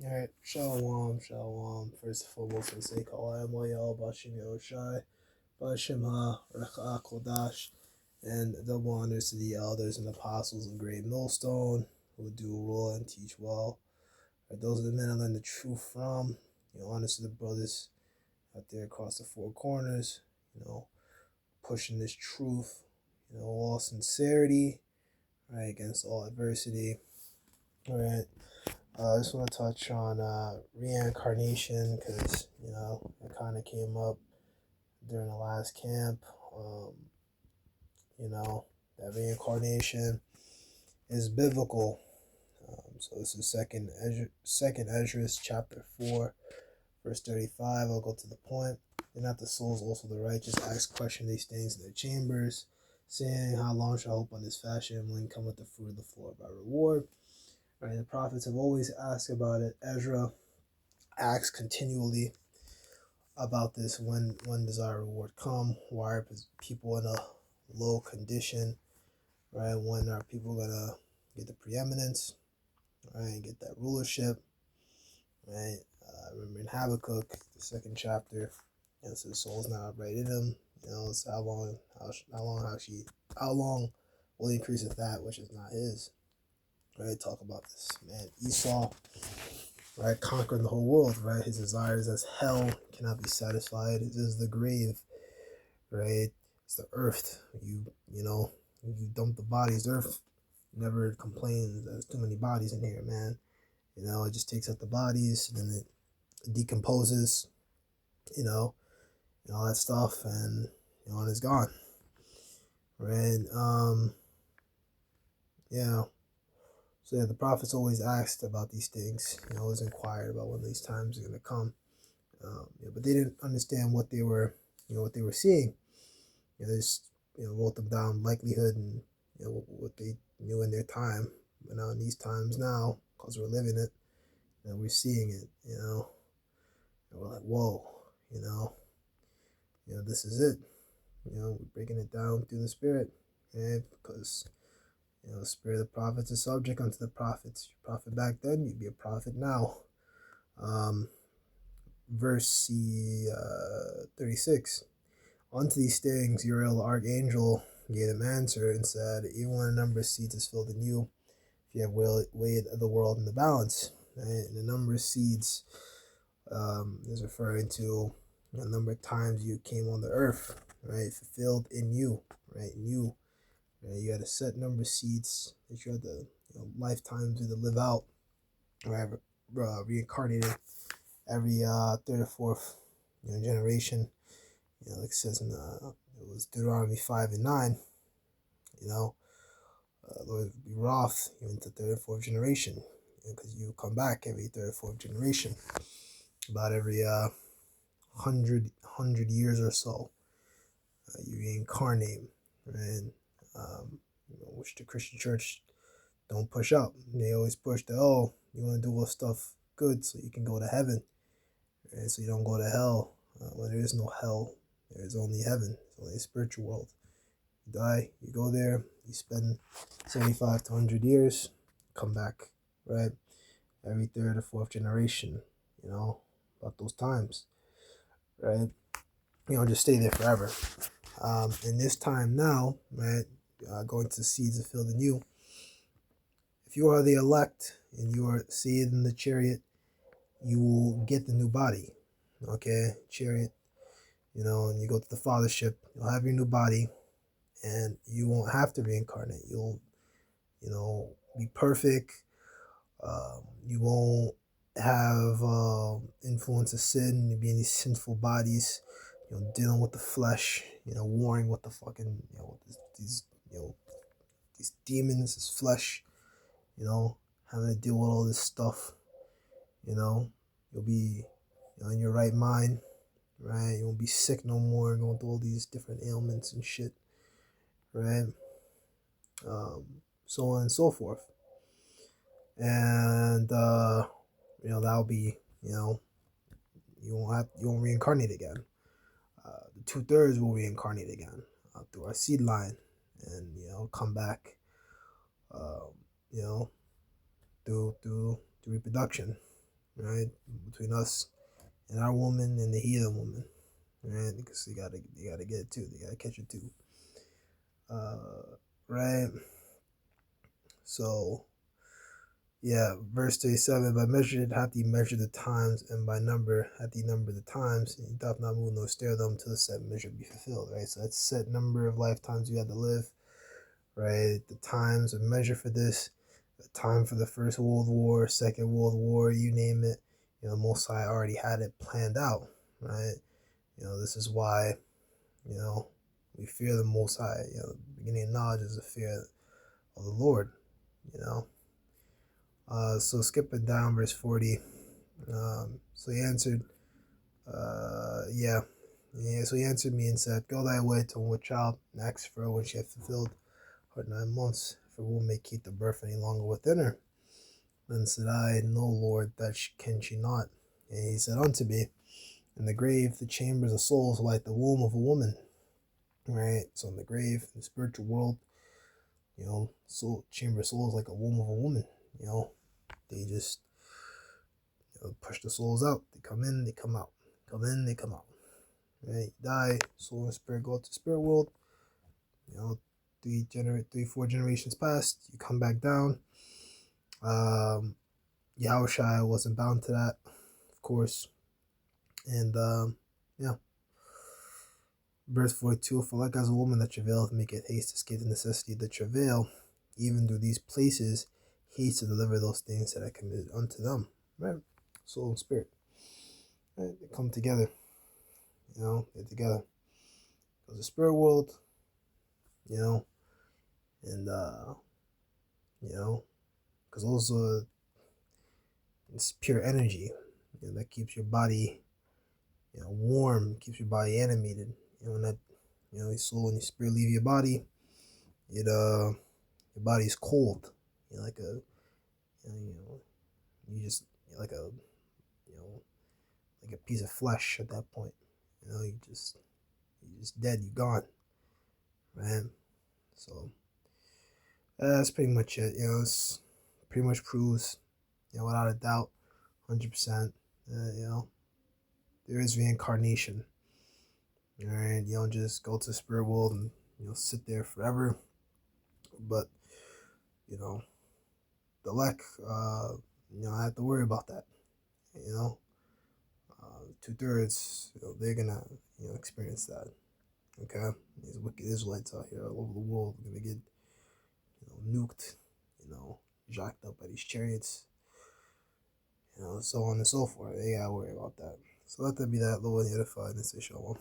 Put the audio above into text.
Alright, Shalom, Shalom. First and foremost, for the sake of Allah, Yahweh, Bashim Yahushai, Bashim Ha, Recha Kodash, and double honors to the elders and apostles of Great Millstone who do rule and teach well. Right, those are the men I learn the truth from. Honors to the brothers out there across the four corners, pushing this truth, all sincerity, right, against all adversity. All right. I just want to touch on reincarnation because, it kind of came up during the last camp. That reincarnation is biblical. So this is second Ezra chapter 4, verse 35. I'll go to the point. And not the souls, also the righteous, ask question these things in their chambers, saying, how long shall I hope on this fashion? When cometh the fruit of the floor by reward? Right, the prophets have always asked about it. Ezra asks continually about this. When does our reward come? Why are people in a low condition? Right, when are people gonna get the preeminence? Right, get that rulership? Right. Remember in Habakkuk, the second chapter, so the soul's not upright in him. It's how long will he increase with that which is not his? Right, talk about this man Esau, right, conquering the whole world, right? His desires as hell cannot be satisfied. It is the grave, right? It's the earth. You dump the bodies. Earth never complains. There's too many bodies in here, man. It just takes out the bodies, and then it decomposes, and all that stuff, and and it's gone, right? Yeah. So yeah, the prophets always asked about these things. Always inquired about when these times are gonna come. But they didn't understand what they were, what they were seeing. They just, wrote them down likelihood and what they knew in their time. But now in these times now, because we're living it and we're seeing it, and we're like, whoa, this is it. We're breaking it down through the Spirit, because the Spirit of the prophets is subject unto the prophets. You're a prophet back then, you'd be a prophet now. Verse 36. Unto these things Uriel the archangel gave them answer and said, even when a number of seeds is filled in you, if you have weighed the world in the balance. Right? And the number of seeds is referring to the number of times you came on the earth, right? Fulfilled in you, right? In you. Right? You had a set number of seeds that you had the lifetimes to live out, right? Reincarnated every third or fourth generation. Like it says in it was Deuteronomy 5:9. Lord be wroth into third and fourth generation, because you come back every third or fourth generation, about every 100 years or so. You reincarnate, right? Which the Christian church don't push up. They always push the, you want to do all stuff good so you can go to heaven, right? So you don't go to hell. When there is no hell, there is only heaven. It's only a spiritual world. You die, you go there, you spend 75 to 100 years, come back, right? Every third or fourth generation, about those times, right? Just stay there forever. In this time now, right, going to the seeds that filled in you, if you are the elect and you are seated in the chariot, you will get the new body, okay? Chariot, and you go to the fathership, you'll have your new body, and you won't have to reincarnate. You'll, be perfect. You won't have influence of sin. You'll be in these sinful bodies, dealing with the flesh, warring with the fucking, with these demons, this flesh, having to deal with all this stuff, you'll be, in your right mind, right? You won't be sick no more, going through all these different ailments and shit, right? So on and so forth. And that'll be, you won't reincarnate again. The 2/3 will reincarnate again through our seed line, and come back, through reproduction, right? Between us and our woman and the heathen woman, right? Because they gotta get it too. They gotta catch it too, right? So yeah, verse 37, by measuring hath he measured the times, and by number hath he numbered the times, and he doth not move nor stir them till the set measure be fulfilled, right? So that's set number of lifetimes you had to live, right? The times of measure for this, the time for the First World War, Second World War, you name it, Most High already had it planned out, right? This is why, you know, we fear the Most High. The beginning of knowledge is the fear of the Lord, you know. So skipping down verse 40. So he answered, yeah. So he answered me and said, Go thy way to one child, and ask for her when she hath fulfilled her 9 months, for who may keep the birth any longer within her? Then said I, No, Lord, that can she not. And he said unto me, In the grave, the chambers of souls are like the womb of a woman. Right? So in the grave, in the spiritual world, soul chamber of souls like a womb of a woman. They just push the souls out. They come in, they come out. Come in, they come out. Right? You die, soul and spirit go to the spirit world. 4 generations passed. You come back down. Yahushua wasn't bound to that, of course. And yeah. Verse 42, For like as a woman that travaileth maketh haste to escape the necessity of the travail, even through these places haste to deliver those things that I committed unto them. Right? Soul and spirit. Right? They come together. They're together. Because the spirit world, and because also it's pure energy, that keeps your body, warm, keeps your body animated. When that, your soul and your spirit leave your body, your body's cold. Like a, you just like a, like a piece of flesh at that point. You're just dead. You're gone, right? So that's pretty much it. It's pretty much proves, without a doubt, 100%. There is reincarnation. All right, you don't just go to the spirit world and sit there forever. But the lack, I have to worry about that. 2/3, they're gonna experience that. Okay, these wicked Israelites out here all over the world are gonna get nuked, jacked up by these chariots, so on and so forth. They gotta worry about that. So let that be that. Lord, edify and say shalom.